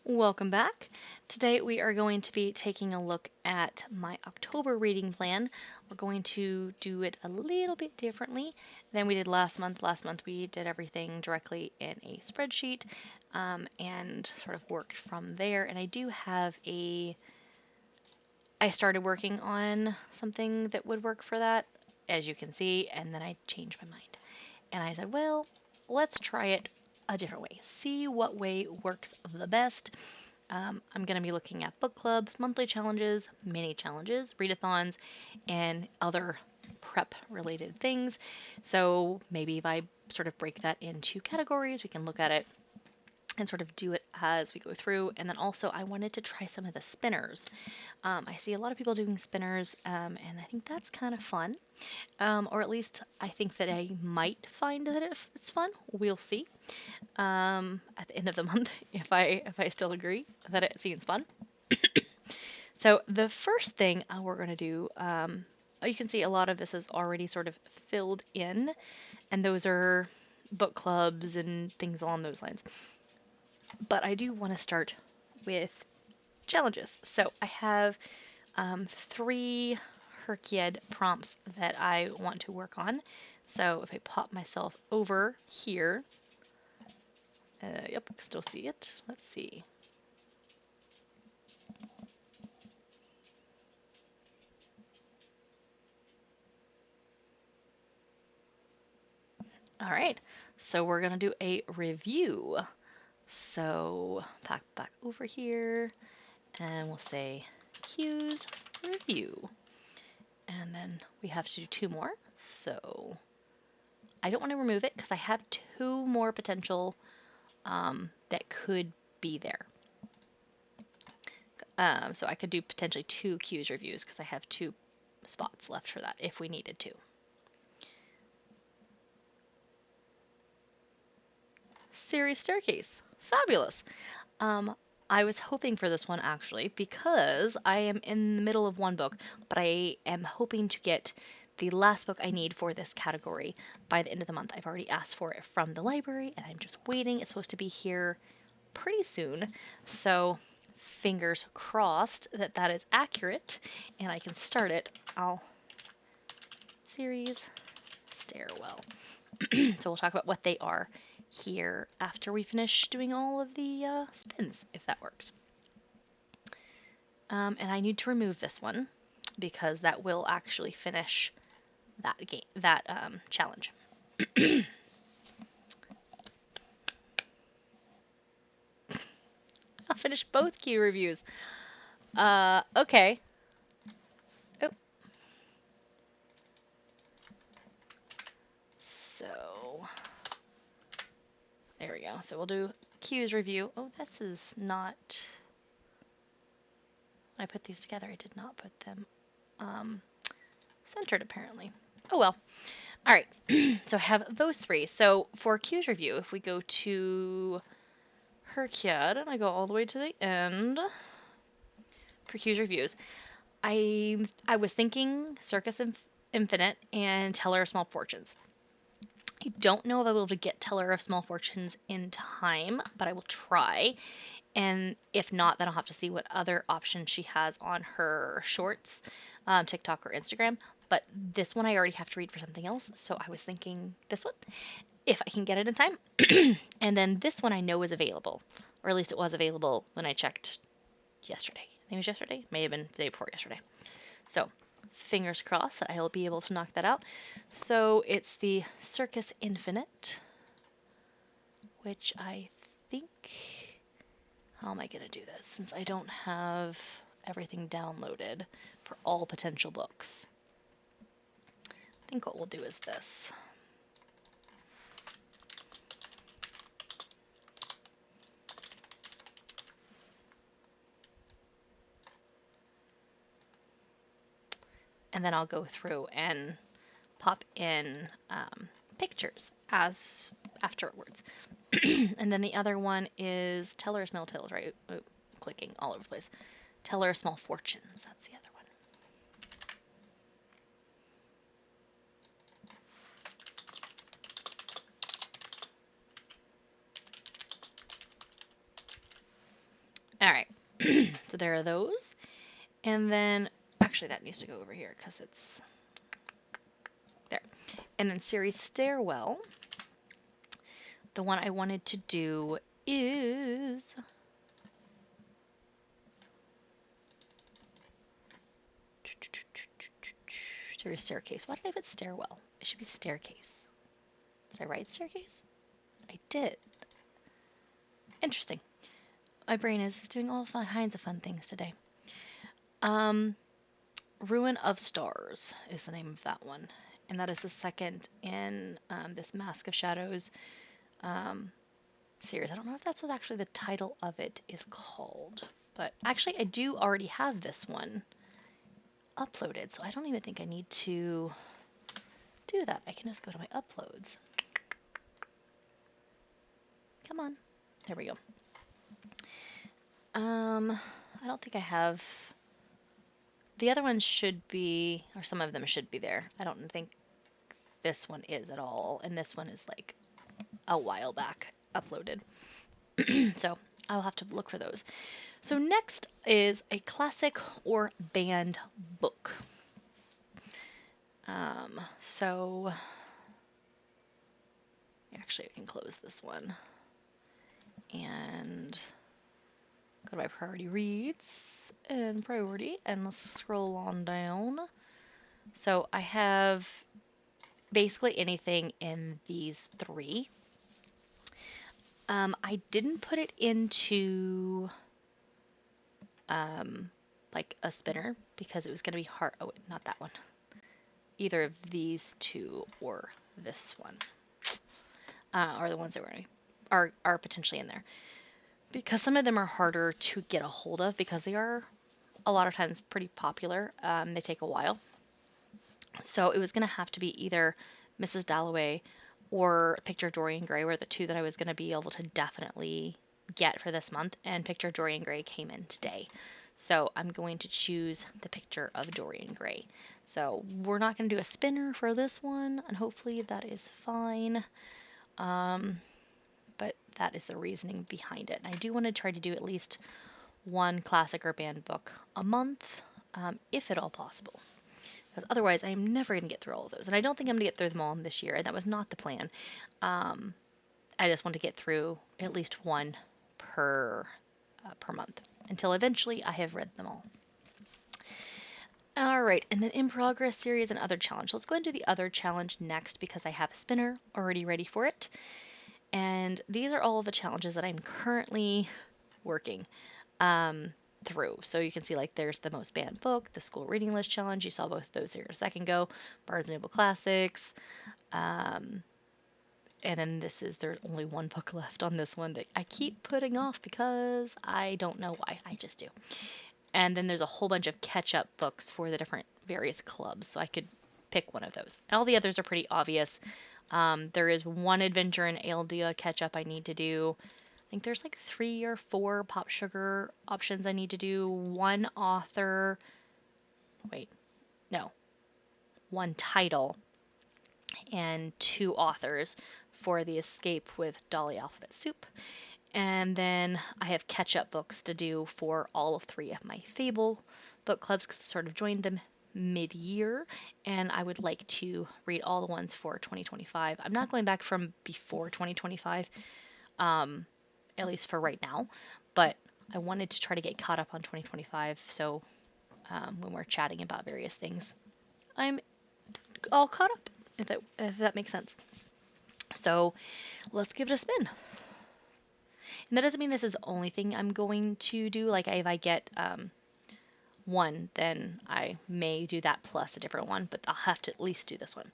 Welcome back. Today we are going to be taking a look at my October reading plan. We're going to do it a little bit differently than we did last month. Last month we did everything directly in a spreadsheet and sort of worked from there. And I started working on something that would work for that, as you can see, and then I changed my mind. And I said, well, let's try it a different way. See what way works the best. I'm going to be looking at book clubs, monthly challenges, mini challenges, readathons, and other prep related things. So maybe if I sort of break that into categories, we can look at it and sort of do it as we go through. And then also I wanted to try some of the spinners. I see a lot of people doing spinners, and I think that's kind of fun. Or at least I think that I might find that it's fun. We'll see at the end of the month if I still agree that it seems fun. So the first thing we're going to do, you can see a lot of this is already sort of filled in, and those are book clubs and things along those lines. But I do want to start with challenges. So I have 3 HRCYED prompts that I want to work on. So if I pop myself over here, yep, still see it. Let's see. All right, so we're gonna do a review. So back over here, and we'll say cues review, and then we have to do 2 more. So I don't want to remove it because I have 2 more potential that could be there. So I could do potentially 2 cues reviews because I have 2 spots left for that if we needed to. Series Staircase. Fabulous. I was hoping for this one actually because I am in the middle of one book, but I am hoping to get the last book I need for this category by the end of the month. I've already asked for it from the library and I'm just waiting. It's supposed to be here pretty soon. So fingers crossed that that is accurate and I can start it. Series Stairwell. So we'll talk about what they are here after we finish doing all of the spins, if that works. And I need to remove this one because that will actually finish that challenge. I'll finish both key reviews. Okay. Oh. So there we go. So we'll do cues review. Oh, this is not. When I put these together, I did not put them centered apparently. Oh well. All right. So I have those 3. So for cues review, if we go to HRCYED and I go all the way to the end for cues reviews, I was thinking Circus Infinite and Teller of Small Fortunes. I don't know if I'll be able to get Teller of Small Fortunes in time, but I will try. And if not, then I'll have to see what other options she has on her shorts, TikTok or Instagram. But this one I already have to read for something else, so I was thinking this one, if I can get it in time. And then this one I know is available, or at least it was available when I checked yesterday. I think it was yesterday, may have been the day before yesterday. So fingers crossed that I'll be able to knock that out. So it's the Circus Infinite, which I think, how am I going to do this since I don't have everything downloaded for all potential books? I think what we'll do is this. And then I'll go through and pop in pictures as afterwards. And then the other one is Teller of Small Tales, right? Oh, clicking all over the place. Teller of Small Fortunes, that's the other one. All right. So there are those. And then, actually, that needs to go over here because it's there. And then series Stairwell, the one I wanted to do is series Staircase. Why did I put Stairwell? It should be Staircase. Did I write Staircase? I did. Interesting. My brain is doing all kinds of fun things today. Ruin of Stars is the name of that one. And that is the second in this Mask of Shadows series. I don't know if that's what actually the title of it is called. But actually, I do already have this one uploaded. So I don't even think I need to do that. I can just go to my uploads. Come on. There we go. I don't think I have. The other ones should be, or some of them should be there. I don't think this one is at all, and this one is like a while back uploaded. So I'll have to look for those. So next is a classic or banned book. So actually I can close this one and go to my priority reads and priority, and let's scroll on down. So I have basically anything in these three. I didn't put it into like a spinner because it was going to be hard. Oh, wait, not that one. Either of these two or this one are the ones that are potentially in there, because some of them are harder to get a hold of because they are a lot of times pretty popular. They take a while. So it was going to have to be either Mrs. Dalloway or Picture of Dorian Gray were the two that I was going to be able to definitely get for this month, and Picture of Dorian Gray came in today. So I'm going to choose the Picture of Dorian Gray. So we're not going to do a spinner for this one, and hopefully that is fine. But that is the reasoning behind it. And I do want to try to do at least one classic or banned book a month, if at all possible. Because otherwise, I am never going to get through all of those. And I don't think I'm going to get through them all in this year, and that was not the plan. I just want to get through at least one per month, until eventually I have read them all. All right, and then in progress series and other challenge. Let's go and do the other challenge next because I have a spinner already ready for it. And these are all of the challenges that I'm currently working through. So you can see, like, there's the most banned book, the school reading list challenge. You saw both of those here a second ago. Barnes & Noble Classics. And then there's only one book left on this one that I keep putting off because I don't know why. I just do. And then there's a whole bunch of catch-up books for the different various clubs, so I could pick one of those. All the others are pretty obvious. There is one adventure in Aldea catch-up I need to do. I think there's like 3 or 4 PopSugar options I need to do. One author. Wait, no. One title and 2 authors for the Escape with Dolly Alphabet Soup. And then I have catch-up books to do for all of 3 of my Fable book clubs because I sort of joined them mid-year, and I would like to read all the ones for 2025. I'm not going back from before 2025, at least for right now, but I wanted to try to get caught up on 2025, so when we're chatting about various things, I'm all caught up, if that makes sense. So let's give it a spin. And that doesn't mean this is the only thing I'm going to do. Like, if I get one, then I may do that plus a different one, but I'll have to at least do this one.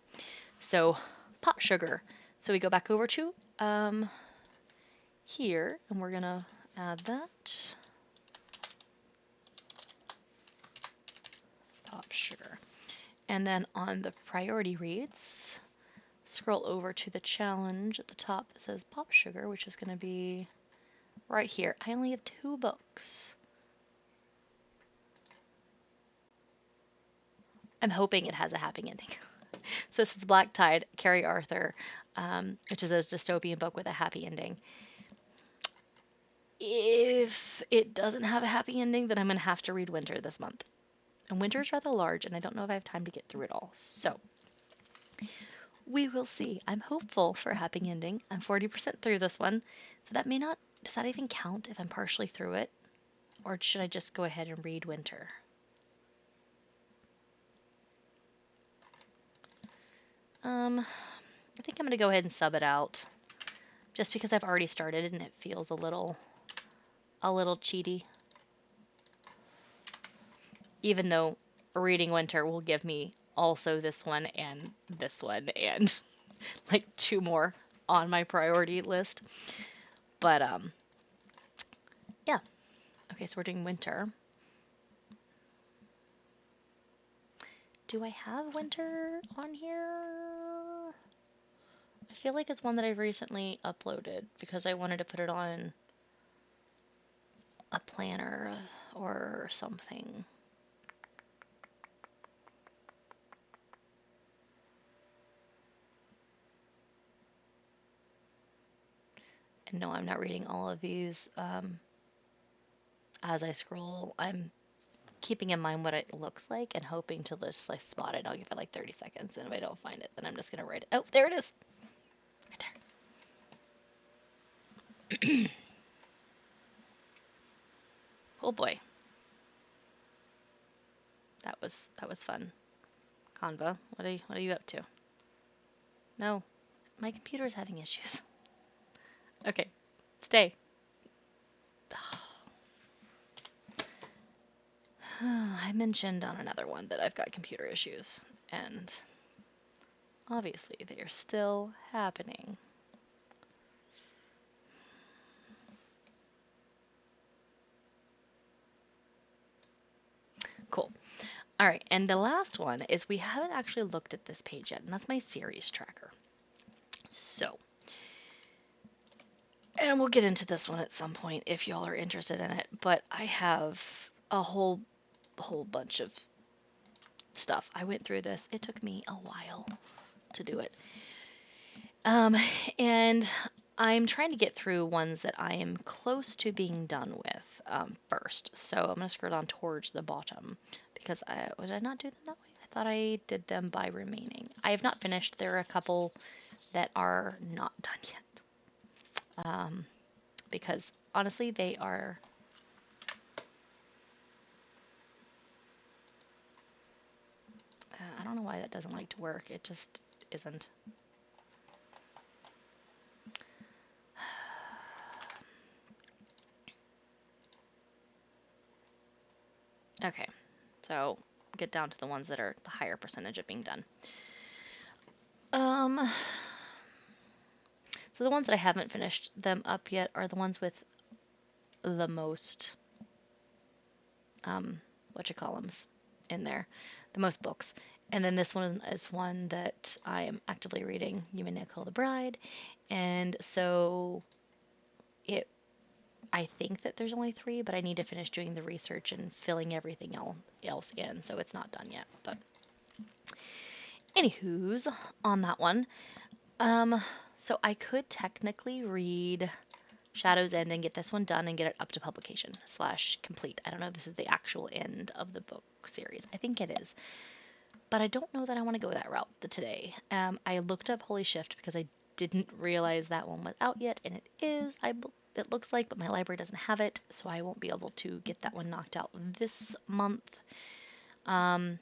So PopSugar. So we go back over to here, and we're gonna add that. PopSugar. And then on the priority reads, scroll over to the challenge at the top that says PopSugar, which is going to be right here. I only have 2 books. I'm hoping it has a happy ending. So this is Black Tide, Carrie Arthur, which is a dystopian book with a happy ending. If it doesn't have a happy ending, then I'm going to have to read Winter this month. And Winter is rather large, and I don't know if I have time to get through it all. So, we will see. I'm hopeful for a happy ending. I'm 40% through this one, so that may not... Does that even count if I'm partially through it? Or should I just go ahead and read Winter? I think I'm going to go ahead and sub it out. Just because I've already started and it feels a little cheaty. Even though reading Winter will give me also this one and like 2 more on my priority list. But yeah. Okay, so we're doing Winter. Do I have Winter on here? I feel like it's one that I've recently uploaded because I wanted to put it on a planner or something. And no, I'm not reading all of these as I scroll. I'm keeping in mind what it looks like and hoping to just like spot it. I'll give it like 30 seconds, and if I don't find it, then I'm just gonna write it. Oh, there it is. Right there. Oh boy. That was fun. Canva, what are you up to? No, my computer is having issues. Okay, stay. I mentioned on another one that I've got computer issues, and obviously they are still happening. Cool. All right, and the last one is we haven't actually looked at this page yet, and that's my series tracker. So, and we'll get into this one at some point if y'all are interested in it, but I have a whole bunch of stuff. I went through this. It took me a while to do it. And I'm trying to get through ones that I am close to being done with first. So I'm going to scroll down towards the bottom because did I not do them that way? I thought I did them by remaining. I have not finished. There are a couple that are not done yet. Because honestly, they are... I don't know why that doesn't like to work. It just isn't. Okay, so get down to the ones that are the higher percentage of being done. So the ones that I haven't finished them up yet are the ones with the most, whatchamacallums in there, the most books. And then this one is one that I am actively reading, You May Now Call the Bride. And so I think that there's only 3, but I need to finish doing the research and filling everything else in, so it's not done yet. But anywho's on that one. So I could technically read Shadow's End and get this one done and get it up to publication / complete. I don't know if this is the actual end of the book series. I think it is. But I don't know that I want to go that route today. I looked up Holy Shift because I didn't realize that one was out yet, and it is. It looks like, but my library doesn't have it, so I won't be able to get that one knocked out this month. And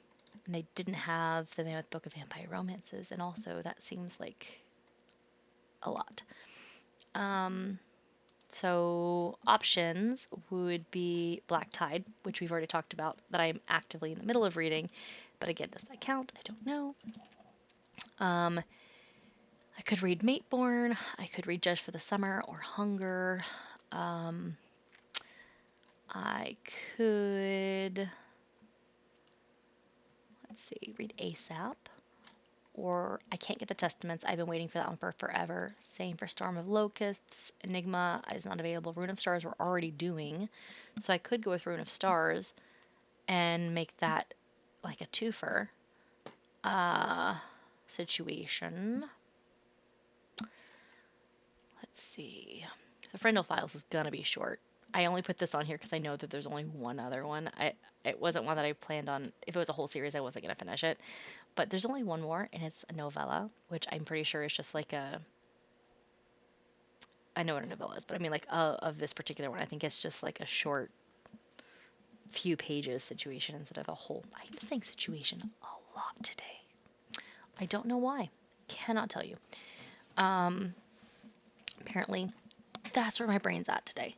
they didn't have the Mammoth Book of Vampire Romances, and also that seems like a lot. So options would be Black Tide, which we've already talked about, that I'm actively in the middle of reading, but again, does that count? I don't know. I could read Mateborn, I could read Judge for the Summer or Hunger. I could, let's see, read ASAP, or I can't get the Testaments. I've been waiting for that one for forever. Same for Storm of Locusts. Enigma is not available. Rune of Stars we're already doing, so I could go with Rune of Stars and make that like a twofer situation. Let's see. The Frindle Files is gonna be short. I only put this on here because I know that there's only one other one. It wasn't one that I planned on. If it was a whole series, I wasn't gonna finish it. But there's only one more, and it's a novella, which I'm pretty sure is just like a. I know what a novella is, but I mean like of this particular one, I think it's just like a short, few pages situation instead of a whole. I'm saying situation a lot today. I don't know why. Cannot tell you. Um, Apparently, that's where my brain's at today.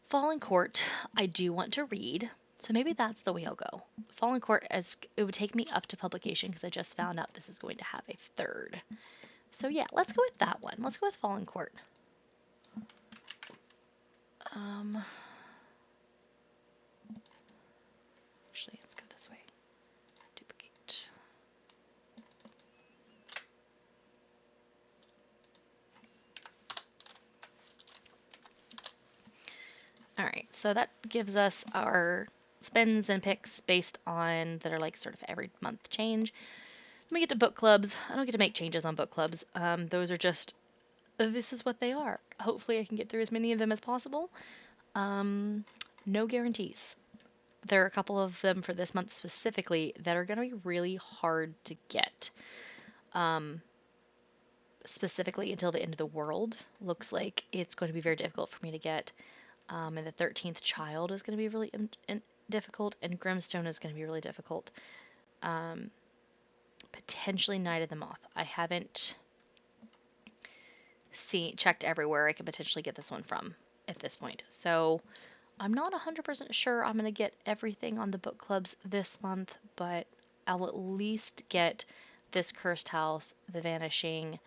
Fallen Court, I do want to read, so maybe that's the way I'll go. Fallen Court, as it would take me up to publication because I just found out this is going to have a third. So yeah, let's go with that one. Let's go with Fallen Court. Actually, let's go this way. Duplicate. All right, so that gives us our spends and picks based on that are like sort of every month change. Then we get to book clubs. I don't get to make changes on book clubs. Those are just, this is what they are. Hopefully I can get through as many of them as possible. No guarantees. There are a couple of them for this month specifically that are going to be really hard to get. Specifically until the end of the world. Looks like it's going to be very difficult for me to get. And the 13th Child is going to be really difficult, and Grimstone is going to be really difficult. Potentially Night of the Moth. I haven't checked everywhere I could potentially get this one from at this point. So I'm not 100% sure I'm going to get everything on the book clubs this month, but I'll at least get this Cursed House, The Vanishing,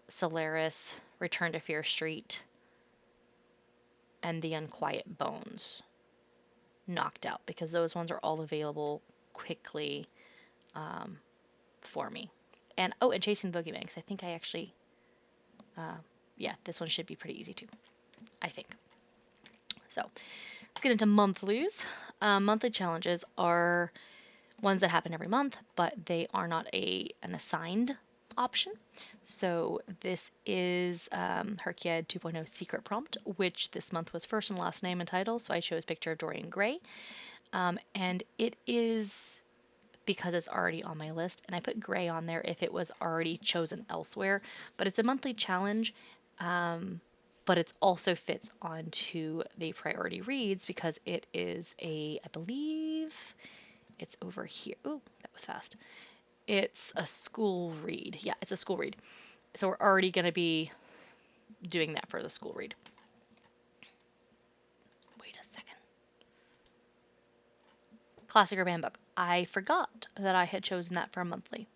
Solaris, Return to Fear Street, and The Unquiet Bones knocked out because those ones are all available quickly for me. And and Chasing the Boogeyman, because I think I actually, yeah, this one should be pretty easy too, I think. So let's get into monthlies. Monthly challenges are ones that happen every month, but they are not an assigned option. So this is HRCYED 2.0 Secret Prompt, which this month was first and last name and title, so I chose Picture of Dorian Gray. And it is because it's already on my list, and I put Gray on there if it was already chosen elsewhere, but it's a monthly challenge, but it also fits onto the priority reads because it is I believe it's over here. Oh, that was fast. It's a school read. Yeah, it's a school read. So we're already going to be doing that for the school read. Wait a second. Classic or banned book. I forgot that I had chosen that for a monthly.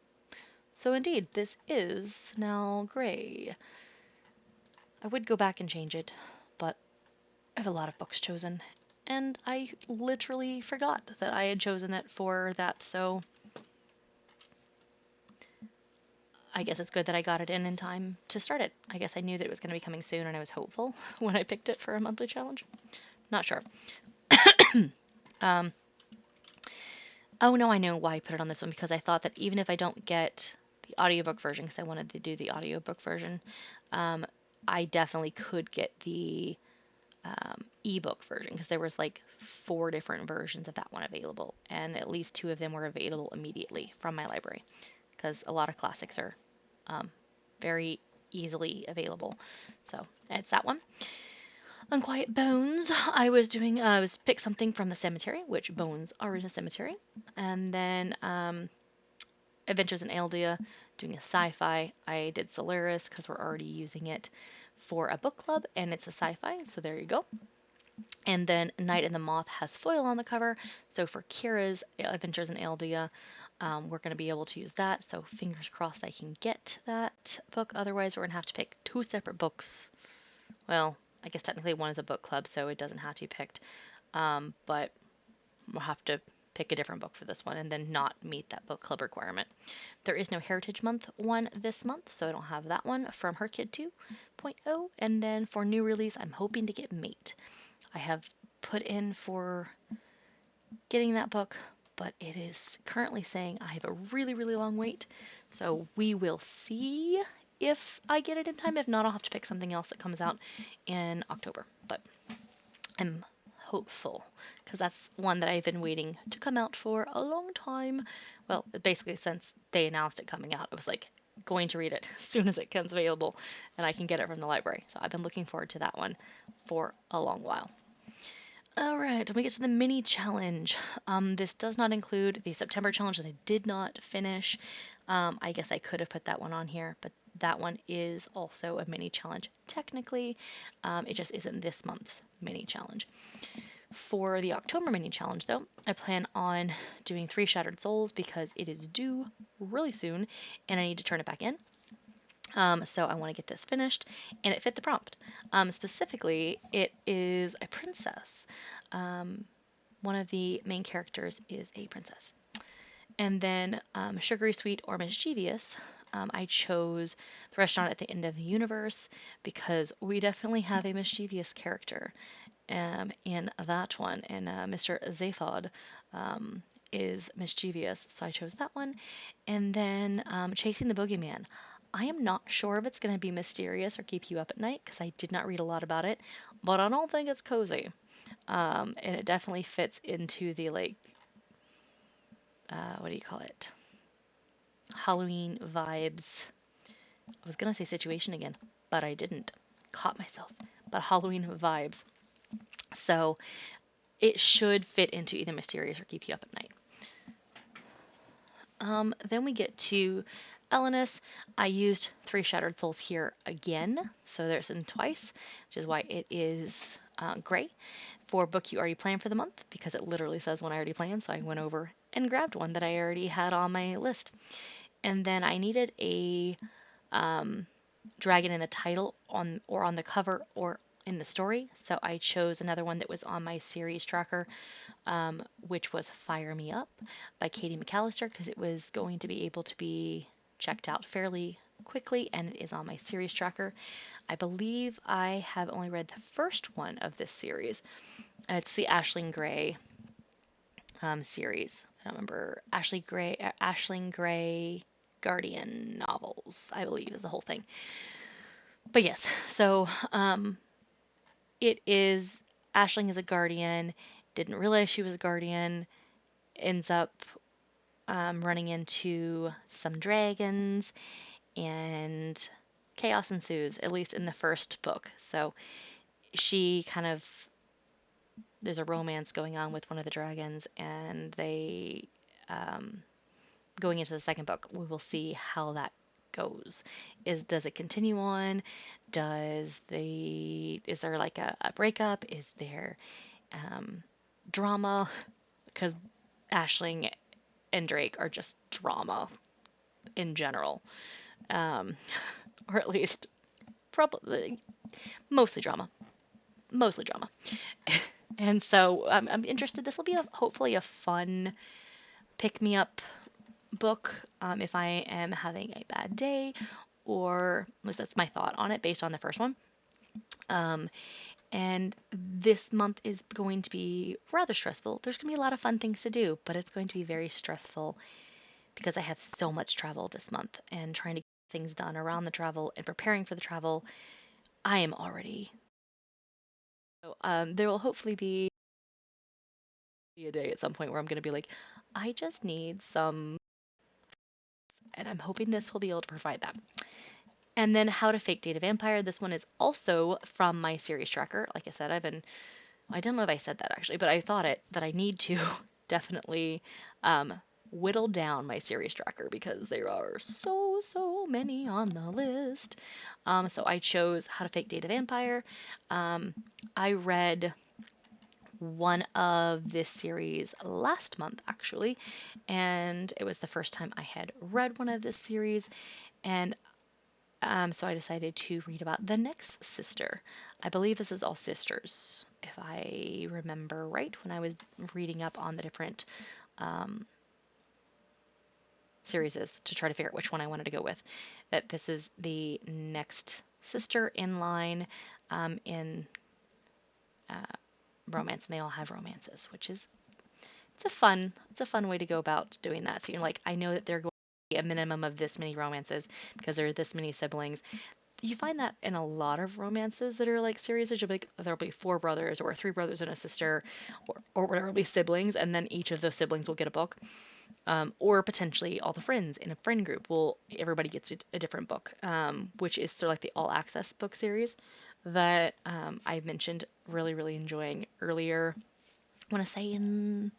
So indeed, this is now Gray. I would go back and change it, but I have a lot of books chosen, and I literally forgot that I had chosen it for that, so I guess it's good that I got it in time to start it. I guess I knew that it was going to be coming soon, and I was hopeful when I picked it for a monthly challenge. Not sure. Oh no, I know why I put it on this one, because I thought that even if I don't get the audiobook version, because I wanted to do the audiobook version, I definitely could get the ebook version, because there was like 4 different versions of that one available, and at least 2 of them were available immediately from my library, because a lot of classics are very easily available. So it's that one. Unquiet Bones, I was pick something from the cemetery, which bones are in a cemetery, and then Adventures in Eldia, doing a sci-fi. I did Solaris because we're already using it for a book club, and it's a sci-fi, so there you go. And then Night and the Moth has foil on the cover, so for Kira's Adventures in Eldia, we're going to be able to use that, so fingers crossed I can get that book. Otherwise, we're going to have to pick 2 separate books. Well, I guess technically one is a book club, so it doesn't have to be picked, but we'll have to pick a different book for this one and then not meet that book club requirement. There is no Heritage Month one this month, so I don't have that one from HRCYED 2.0. And then for new release, I'm hoping to get Mate. I have put in for getting that book, but it is currently saying I have a really, really long wait. So we will see if I get it in time. If not, I'll have to pick something else that comes out in October. But I'm hopeful because that's one that I've been waiting to come out for a long time. Well, basically since they announced it coming out, I was like going to read it as soon as it comes available and I can get it from the library. So I've been looking forward to that one for a long while. All right, we get to the mini challenge. This does not include the September challenge that I did not finish. I guess I could have put that one on here, but that one is also a mini challenge technically. It just isn't this month's mini challenge. For the October mini challenge, though, I plan on doing 3 Shattered Souls because it is due really soon and I need to turn it back in. So I want to get this finished, and it fit the prompt. Specifically, it is a princess. One of the main characters is a princess. And then Sugary Sweet or Mischievous, I chose the restaurant at the end of the universe because we definitely have a mischievous character in that one. And Mr. Zaphod is mischievous, so I chose that one. And then Chasing the Boogeyman. I am not sure if it's going to be mysterious or keep you up at night because I did not read a lot about it, but I don't think it's cozy. And it definitely fits into the like, what do you call it? Halloween vibes. I was gonna say situation again, but I didn't. Caught myself. But Halloween vibes. So it should fit into either mysterious or keep you up at night. Then we get to Elenis. I used 3 Shattered Souls here again, so there's in twice, which is why it is gray. For book you already planned for the month, because it literally says one I already planned, so I went over and grabbed one that I already had on my list. And then I needed a dragon in the title on the cover or in the story, so I chose another one that was on my series tracker, which was Fire Me Up by Katie McAllister, because it was going to be able to be checked out fairly quickly, and it is on my series tracker. I believe I have only read the first one of this series. It's the Aisling Gray series. I don't remember. Aisling Gray Guardian novels, I believe, is the whole thing. But yes, so it is Aisling is a guardian. Didn't realize she was a guardian. Ends up running into some dragons, and chaos ensues, at least in the first book. So she kind of, there's a romance going on with one of the dragons, and they, going into the second book, we will see how that goes. Does it continue on? Is there like a breakup? Is there drama? Because Aisling and Drake are just drama in general, or at least probably mostly drama, mostly drama. And so I'm interested. This will be hopefully a fun pick me up book if I am having a bad day, or at least that's my thought on it based on the first one. And this month is going to be rather stressful. There's going to be a lot of fun things to do, but it's going to be very stressful because I have so much travel this month and trying to get things done around the travel and preparing for the travel. I am already. So, there will hopefully be a day at some point where I'm going to be like, I just need some, and I'm hoping this will be able to provide that. And then How to Fake Date a Vampire. This one is also from my series tracker. Like I said, I don't know if I said that actually, but I thought that I need to definitely whittle down my series tracker because there are so many on the list. So I chose How to Fake Date a Vampire. I read one of this series last month actually, and it was the first time I had read one of this series, and so I decided to read about the next sister. I believe this is all sisters, if I remember right, when I was reading up on the different series to try to figure out which one I wanted to go with. That this is the next sister in line in romance, and they all have romances, which is it's a fun way to go about doing that. So you're like, I know that they're going to be a minimum of this many romances because there are this many siblings. you find that in a lot of romances that are like series. Like there'll be four brothers or three brothers and a sister, or whatever, it'll be siblings, and then each of those siblings will get a book. Or potentially all the friends in a friend group will everybody gets a different book, which is sort of like the all access book series that I mentioned really enjoying earlier. I want to say in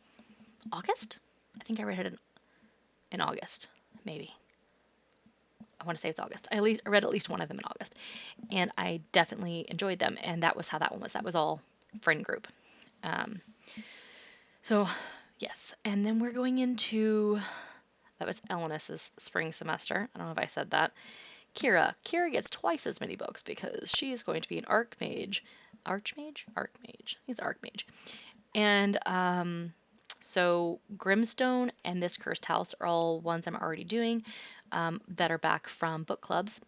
August. I think I read it in August, maybe. I want to say it's August. I read at least one of them in August, and I definitely enjoyed them. And that was how that one was. That was all friend group. Um, so yes, and then we're going into that was Elenis's spring semester. I don't know if I said that. Kira gets twice as many books because she is going to be an archmage. Archmage? Archmage. He's archmage. And so Grimstone and This Cursed House are all ones I'm already doing that are back from book clubs.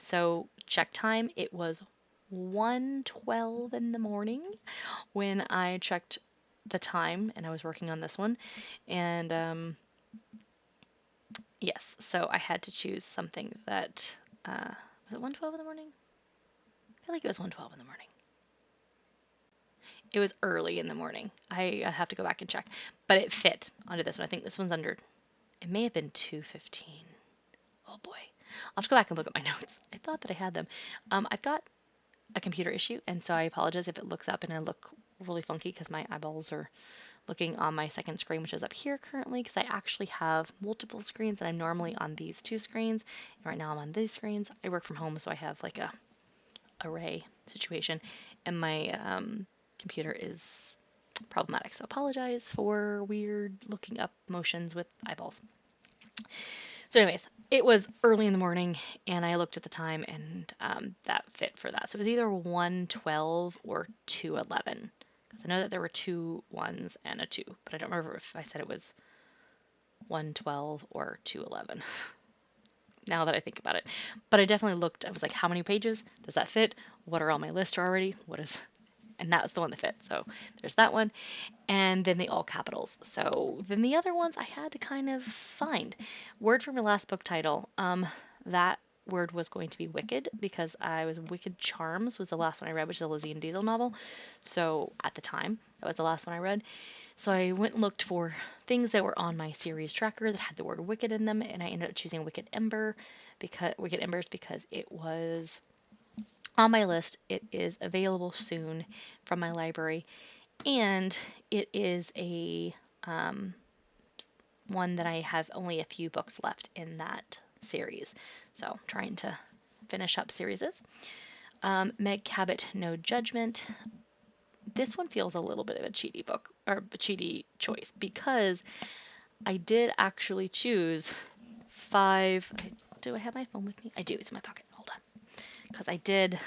So check time, it was 1:12 in the morning when I checked the time and I was working on this one. And yes, so I had to choose something that was it 1:12 in the morning? I feel like it was 1:12 in the morning. It was early in the morning. I'd have to go back and check, but it fit onto this one. I think this one's under. It may have been 2:15. Oh boy, I'll have to go back and look at my notes. I thought that I had them. I've got a computer issue, and so I apologize if it looks up and I look really funky because my eyeballs are looking on my second screen, which is up here currently, because I actually have multiple screens, and I'm normally on these two screens. And right now I'm on these screens. I work from home, so I have like a array situation, and my computer is problematic. So apologize for weird looking up motions with eyeballs. So anyways, it was early in the morning and I looked at the time and that fit for that. So it was either 1:12 or 2:11. Because I know that there were two ones and a two, but I don't remember if I said it was 1:12 or 2:11 now that I think about it. But I definitely looked, I was like, how many pages? Does that fit? What are all my lists already? What is, and that was the one that fit. So there's that one. And then the all capitals. So then the other ones I had to kind of find. Word from your last book title. That word was going to be Wicked because I was Wicked Charms was the last one I read, which is a Lizzie and Diesel novel. So at the time, that was the last one I read. So I went and looked for things that were on my series tracker that had the word Wicked in them, and I ended up choosing Wicked Embers because it was on my list. It is available soon from my library, and it is a one that I have only a few books left in that series. So trying to finish up series. Meg Cabot, No Judgment. This one feels a little bit of a cheaty book, or a cheaty choice, because I did actually choose 5. Do I have my phone with me? I do. It's in my pocket. Hold on. Because I did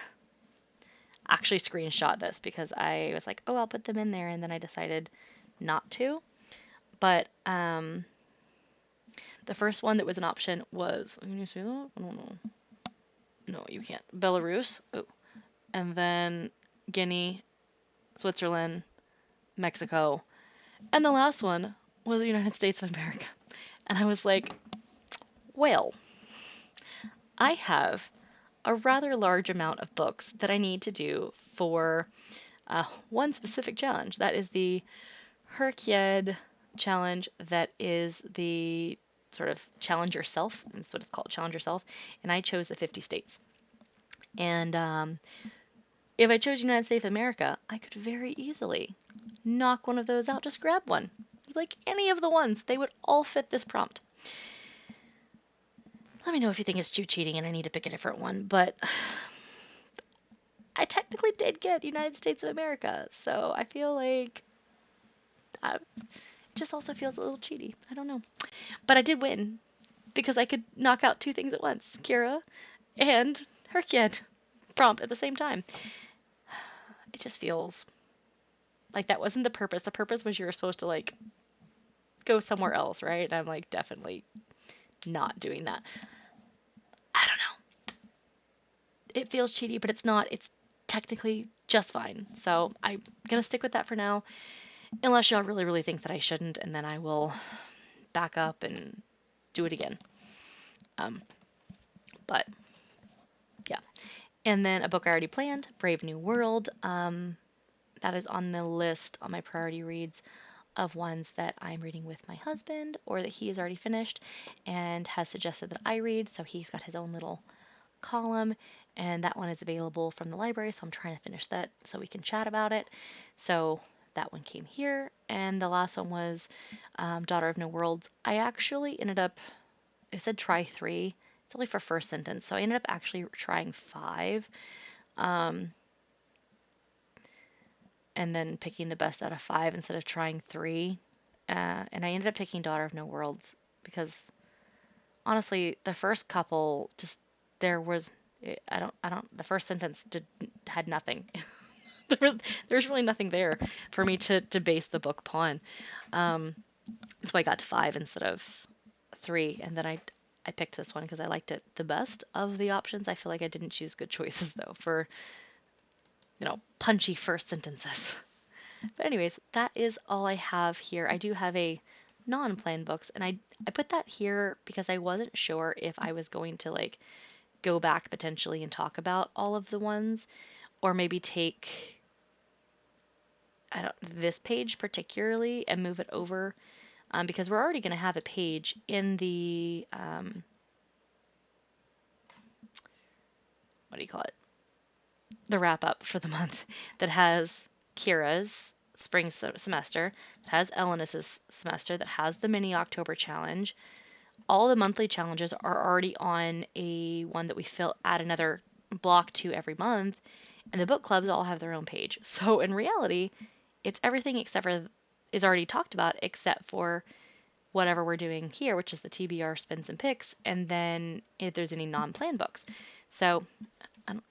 actually screenshot this because I was like, oh, I'll put them in there, and then I decided not to. But the first one that was an option was, can you see that? I don't know. No, you can't. Belarus. Oh. And then Guinea, Switzerland, Mexico. And the last one was the United States of America. And I was like, well, I have a rather large amount of books that I need to do for one specific challenge. That is the HRCYED challenge, that is the sort of challenge yourself. That's what it's called, challenge yourself. And I chose the 50 states. And if I chose United States of America, I could very easily knock one of those out. Just grab one. Like any of the ones, they would all fit this prompt. Let me know if you think it's too cheating and I need to pick a different one, but I technically did get United States of America, so I feel like it just also feels a little cheaty. I don't know. But I did win because I could knock out two things at once, Kira and HRCYED prompt at the same time. It just feels like that wasn't the purpose. The purpose was you were supposed to like go somewhere else, right? And I'm like definitely not doing that. I don't know. It feels cheaty, but it's not. It's technically just fine. So I'm gonna stick with that for now, unless y'all really think that I shouldn't, and then I will back up and do it again. But Yeah. And then a book I already planned, Brave New World. That is on the list on my priority reads of ones that I'm reading with my husband or that he has already finished and has suggested that I read. So he's got his own little column, and that one is available from the library. So I'm trying to finish that so we can chat about it. So that one came here. And the last one was Daughter of No Worlds. I actually ended up, it said try 3. It's only for first sentence. So I ended up actually trying 5. Um, and then picking the best out of 5 instead of trying 3. And I ended up picking Daughter of No Worlds because honestly, the first couple just there was the first sentence had nothing. There's really nothing there for me to base the book upon. Um, so I got to 5 instead of 3, and then I picked this one because I liked it the best of the options. I feel like I didn't choose good choices though for punchy first sentences. But anyways, that is all I have here. I do have a non-planned books, and I put that here because I wasn't sure if I was going to like go back potentially and talk about all of the ones, or maybe take this page particularly and move it over, because we're already going to have a page in the what do you call it? The wrap up for the month that has Kira's spring semester, that has Elenis's semester, that has the mini October challenge. All the monthly challenges are already on a one that we add another block to every month, and the book clubs all have their own page. So in reality, it's everything except for is already talked about except for whatever we're doing here, which is the TBR spins and picks, and then if there's any non-planned books. So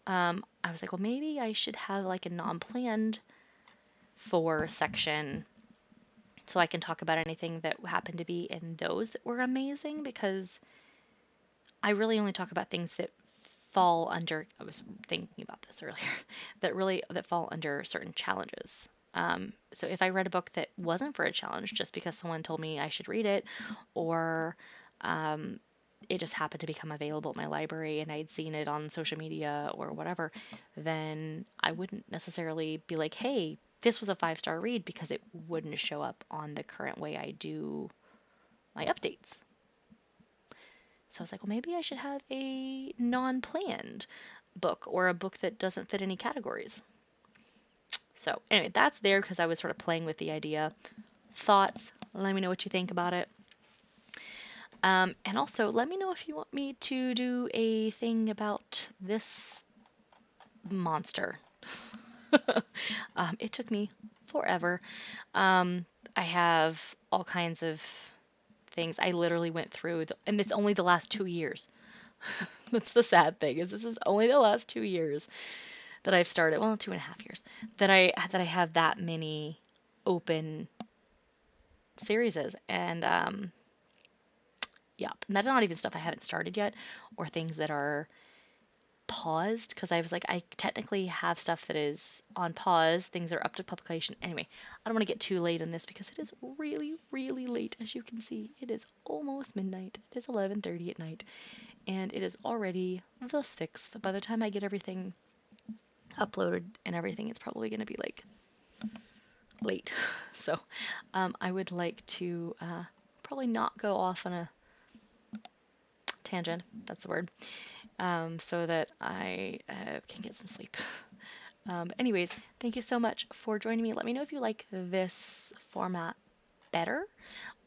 I was like, well, maybe I should have like a non-planned for section so I can talk about anything that happened to be in those that were amazing, because I really only talk about things that fall under, I was thinking about this earlier, that fall under certain challenges. So if I read a book that wasn't for a challenge just because someone told me I should read it, or um, it just happened to become available at my library and I'd seen it on social media or whatever, then I wouldn't necessarily be like, hey, this was a 5-star read, because it wouldn't show up on the current way I do my updates. So I was like, well, maybe I should have a non planned book or a book that doesn't fit any categories. So, anyway, that's there because I was sort of playing with the idea. Thoughts? Let me know what you think about it. And also, let me know if you want me to do a thing about this monster. It took me forever. I have all kinds of things. I literally went through, and it's only the last 2 years. That's the sad thing, is this is only the last 2 years that I've started. Well, 2.5 years that I have that many open series, and yeah, and that's not even stuff I haven't started yet, or things that are paused, because I was like, I technically have stuff that is on pause. Things are up to publication. Anyway, I don't want to get too late in this because it is really, really late. As you can see, it is almost midnight. It is 11:30 at night, and it is already the 6th. By the time I get everything uploaded and everything, it's probably going to be like late. So I would like to probably not go off on a tangent, that's the word, so that I can get some sleep. Anyways, thank you so much for joining me. Let me know if you like this format better,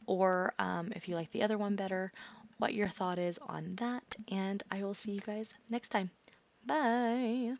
or if you like the other one better, what your thought is on that, and I will see you guys next time. Bye!